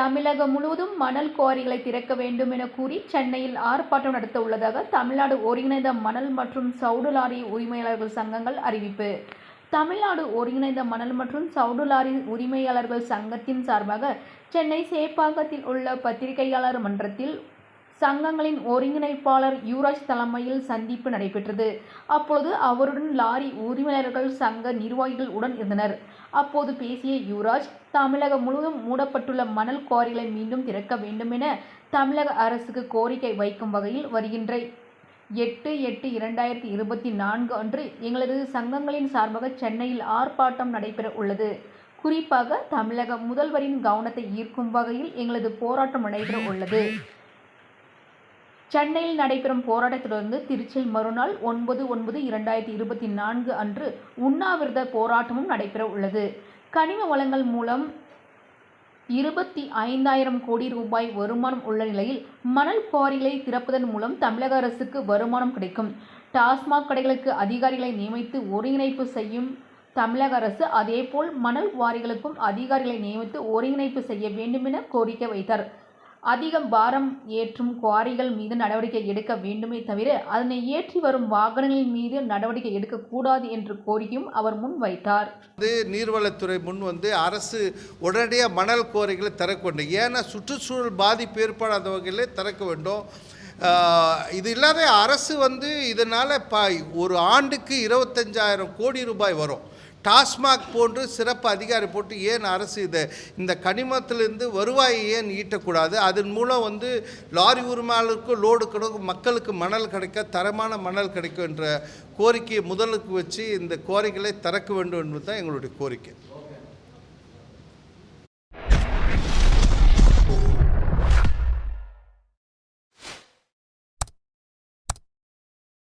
தமிழகம் முழுவதும் மணல் குவாரிகளை திறக்க வேண்டும் என கூறி சென்னையில் ஆர்ப்பாட்டம் நடத்த உள்ளதாக தமிழ்நாடு ஒருங்கிணைந்த மணல் மற்றும் சவுடு லாரி உரிமையாளர்கள் சங்கங்கள் அறிவிப்பு. தமிழ்நாடு ஒருங்கிணைந்த மணல் மற்றும் சவுடு லாரி உரிமையாளர்கள் சங்கத்தின் சார்பாக சென்னை சேப்பாக்கத்தில் உள்ள பத்திரிகையாளர் மன்றத்தில் சங்கங்களின் ஒருங்கிணைப்பாளர் யுவராஜ் தலைமையில் சந்திப்பு நடைபெற்றது. அப்பொழுது அவருடன் லாரி உரிமையாளர்கள் சங்க நிர்வாகிகள் உடன் இருந்தனர். அப்போது பேசிய யுவராஜ், தமிழகம் முழுவதும் மூடப்பட்டுள்ள மணல் குவாரிகளை மீண்டும் திறக்க வேண்டும் என தமிழக அரசுக்கு கோரிக்கை வைக்கும் வகையில் வருகின்ற 8/8/2024 அன்று எங்களது சங்கங்களின் சார்பாக சென்னையில் ஆர்ப்பாட்டம் நடைபெற உள்ளது. குறிப்பாக தமிழக முதல்வரின் கவனத்தை ஈர்க்கும் வகையில் எங்களது போராட்டம் நடைபெற உள்ளது. சென்னையில் நடைபெறும் போராட்டத்தை தொடர்ந்து திருச்சியில் மறுநாள் 9/9/2024 அன்று உண்ணாவிரத போராட்டமும் நடைபெற உள்ளது. கனிம வளங்கள் மூலம் 25,000 கோடி ரூபாய் வருமானம் உள்ள நிலையில் மணல் குவாரிகளை திறப்பதன் மூலம் தமிழக அரசுக்கு வருமானம் கிடைக்கும். டாஸ்மாக் கடைகளுக்கு அதிகாரிகளை நியமித்து ஒருங்கிணைப்பு செய்யும் தமிழக அரசு அதேபோல் மணல் குவாரிகளுக்கும் அதிகாரிகளை நியமித்து ஒருங்கிணைப்பு செய்ய வேண்டும் என கோரிக்கை வைத்தார். அதிகம் பாரம் ஏற்றும் குவாரிகள் மீது நடவடிக்கை எடுக்க வேண்டுமே தவிர அதனை ஏற்றி வரும் வாகனங்களின் மீது நடவடிக்கை எடுக்கக்கூடாது என்ற கோரிக்கையும் அவர் முன் வைத்தார். நீர்வளத்துறை முன் அரசு உடனடியாக மணல் குவாரிகளை திறக்க வேண்டும். ஏன்னா சுற்றுச்சூழல் பாதிப்பு ஏற்படாத வகையிலே திறக்க வேண்டும். இது இல்லாத அரசு இதனால் ஒரு ஆண்டுக்கு 25,000 கோடி ரூபாய் வரும். டாஸ்மாக் போன்று சிறப்பு அதிகாரி போட்டு ஏன் அரசு இந்த கனிமத்திலிருந்து வருவாயை ஏன் ஈட்டக்கூடாது? அதன் மூலம் லாரி உரிமையாளருக்கு லோடு கிடைக்கும், மக்களுக்கு மணல் கிடைக்க, தரமான மணல் கிடைக்கும் என்ற கோரிக்கையை முதலுக்கு வச்சு இந்த கோரிக்கைகளை திறக்க வேண்டும் என்பது தான் எங்களுடைய கோரிக்கை.